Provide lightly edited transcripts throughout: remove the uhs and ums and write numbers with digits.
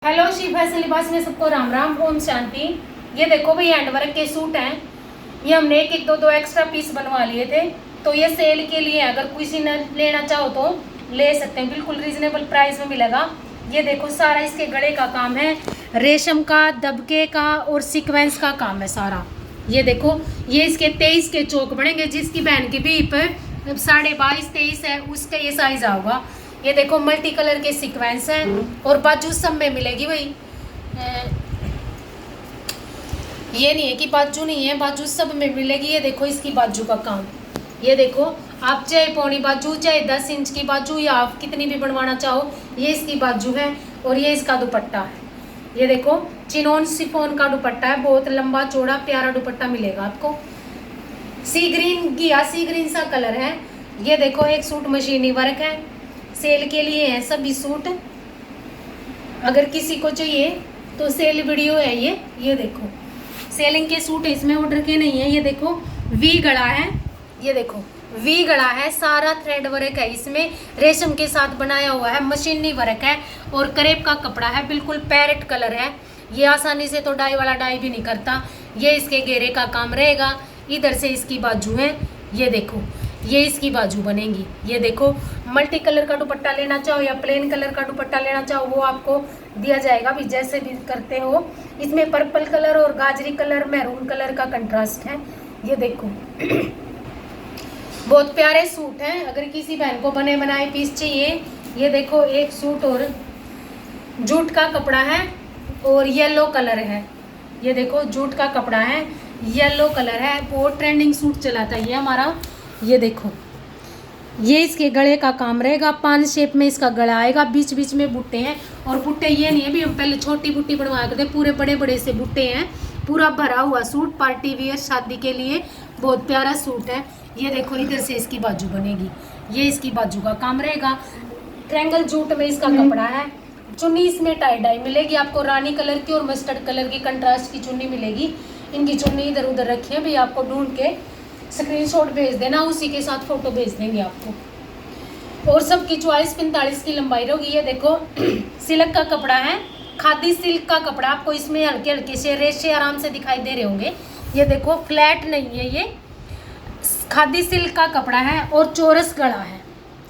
Hello Shiv fashion लिबास में सबको राम राम ओम शांति। ये देखो भाई हैंड वर्क के सूट हैं। ये हमने एक एक दो दो एक्स्ट्रा पीस बनवा लिए थे, तो ये सेल के लिए अगर किसी ने लेना चाहो तो ले सकते हैं, बिल्कुल रीजनेबल प्राइस में मिलेगा। ये देखो सारा इसके गले का काम है, रेशम का, दबके का और सीक्वेंस का काम है सारा। ये देखो ये इसके 23 के चौक बनेंगे, जिसकी बहन की भी 22.5-23 है उसका ये साइज आऊगा। ये देखो मल्टी कलर के सीक्वेंस है और बाजू सब में मिलेगी भाई। ये नहीं है कि बाजू नहीं है, बाजू सब में मिलेगी। ये देखो इसकी बाजू का काम। ये देखो आप चाहे पौनी बाजू, चाहे 10 इंच की बाजू, या आप कितनी भी बनवाना चाहो, ये इसकी बाजू है। और ये इसका दुपट्टा है। ये देखो चिनोन शिफॉन का दुपट्टा है, बहुत लंबा चौड़ा प्यारा दुपट्टा मिलेगा आपको। सी ग्रीन सा कलर है। ये देखो एक सूट मशीनी वर्क है, सेल के लिए है सभी सूट। अगर किसी को चाहिए तो सेल वीडियो है ये देखो सेलिंग के सूट है, इसमें ऑर्डर के नहीं है। ये देखो वी गला है, ये देखो वी गला है, सारा थ्रेड वर्क है, इसमें रेशम के साथ बनाया हुआ है, मशीनी वर्क है और करेब का कपड़ा है, बिल्कुल पैरेट कलर है। ये आसानी से तो डाई वाला डाई भी नहीं करता। ये इसके घेरे का काम रहेगा। इधर से इसकी बाजू है, ये देखो ये इसकी बाजू बनेगी। ये देखो मल्टी कलर का दुपट्टा लेना चाहो या प्लेन कलर का दुपट्टा लेना चाहो वो आपको दिया जाएगा भी, जैसे भी करते हो। इसमें पर्पल कलर और गाजरी कलर, मैरून कलर का कंट्रास्ट है। ये देखो बहुत प्यारे सूट हैं। अगर किसी बहन को बने बनाए पीस चाहिए, ये देखो एक सूट और जूट का कपड़ा है और येलो कलर है। ये देखो जूट का कपड़ा है, येलो कलर है, बहुत ट्रेंडिंग सूट चला था ये हमारा। ये देखो ये इसके गले का काम रहेगा, 5 शेप में इसका गला आएगा, बीच बीच में बूटे हैं। और बूटे ये नहीं है भी हम पहले छोटी बूटी बनवा करते, पूरे बड़े बड़े से बूटे हैं। पूरा भरा हुआ सूट, पार्टी वियर शादी के लिए बहुत प्यारा सूट है। ये देखो इधर से इसकी बाजू बनेगी, ये इसकी बाजू का काम रहेगा। ट्रायंगल जूट में इसका कपड़ा है। चुन्नी इसमें टाई डाई मिलेगी आपको, रानी कलर की और मस्टर्ड कलर की कंट्रास्ट की चुन्नी मिलेगी। इनकी चुन्नी इधर उधर रखी है भी, आपको ढूंढ के स्क्रीनशॉट भेज देना, उसी के साथ फोटो भेज देंगे आपको। और सबकी चॉइस 45 की लंबाई होगी। ये देखो सिल्क का कपड़ा है, खादी सिल्क का कपड़ा, आपको इसमें हल्के हल्के से रेशे आराम से दिखाई दे रहे होंगे। ये देखो फ्लैट नहीं है, ये खादी सिल्क का कपड़ा है और चौरस गला है।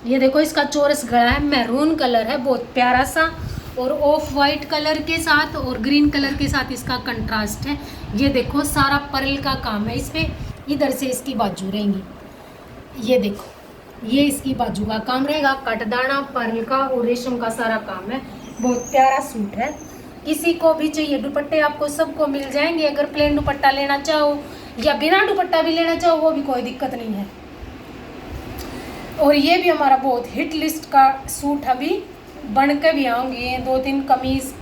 ये देखो इसका चौरस गला है, मैरून कलर है, बहुत प्यारा सा, और ऑफ वाइट कलर के साथ और ग्रीन कलर के साथ इसका कंट्रास्ट है। ये देखो सारा पर्ल का काम है इस पर। इधर से इसकी बाजू रहेंगी। ये देखो ये इसकी बाजू का काम रहेगा, कटदाना पर्ल का और रेशम का सारा काम है। बहुत प्यारा सूट है। किसी को भी चाहिए दुपट्टे आपको सबको मिल जाएंगे। अगर प्लेन दुपट्टा लेना चाहो या बिना दुपट्टा भी लेना चाहो वो भी कोई दिक्कत नहीं है। और ये भी हमारा बहुत हिट लिस्ट का सूट अभी बन के भी आऊँगी। 2-3 कमीज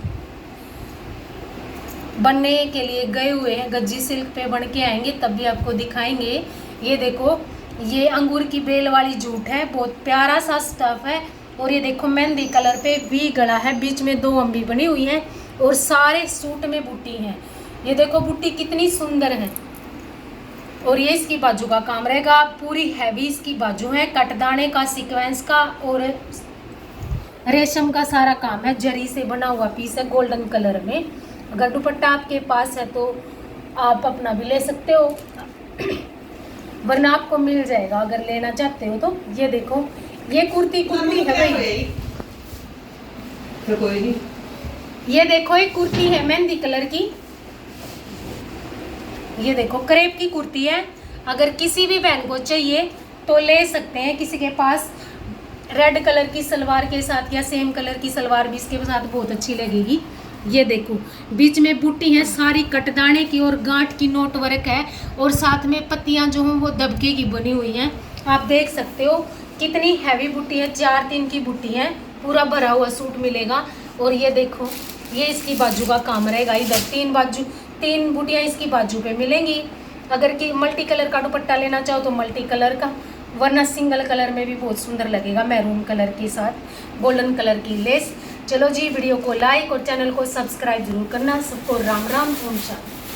बनने के लिए गए हुए हैं, गज्जी सिल्क पे बन के आएंगे तब भी आपको दिखाएंगे। ये देखो ये अंगूर की बेल वाली जूट है, बहुत प्यारा सा स्टफ है। और ये देखो मेहंदी कलर पे वी गला है, बीच में 2 अम्बी बनी हुई हैं और सारे सूट में बूटी है। ये देखो बूटी कितनी सुंदर है। और ये इसकी बाजू का काम रहेगा, पूरी हैवी इसकी बाजू है, कटदाने का, सीक्वेंस का और रेशम का सारा काम है। जरी से बना हुआ पीस है गोल्डन कलर में। अगर दुपट्टा आपके पास है तो आप अपना भी ले सकते हो, वरना आपको मिल जाएगा अगर लेना चाहते हो तो। ये देखो ये कुर्ती है भाई, तो कोई नहीं। ये देखो एक कुर्ती है मेहंदी कलर की। ये देखो क्रेप की कुर्ती है। अगर किसी भी बहन को चाहिए तो ले सकते हैं। किसी के पास रेड कलर की सलवार के साथ या सेम कलर की सलवार भी इसके साथ बहुत अच्छी लगेगी। ये देखो बीच में बूटी है, सारी कटदाने की और गांठ की नोट वर्क है, और साथ में पत्तियां जो हैं वो दबके की बनी हुई हैं। आप देख सकते हो कितनी हैवी बूटी है, 4-3 की बूटी है, पूरा भरा हुआ सूट मिलेगा। और ये देखो ये इसकी बाजू का काम रहेगा। इधर 3 बूटियाँ इसकी बाजू पे मिलेंगी। अगर कि मल्टी कलर का दुपट्टा लेना चाहो तो मल्टी कलर का, वरना सिंगल कलर में भी बहुत सुंदर लगेगा, मैरून कलर के साथ गोल्डन कलर की लेस। चलो जी वीडियो को लाइक और चैनल को सब्सक्राइब जरूर करना। सबको राम राम ओम शांति।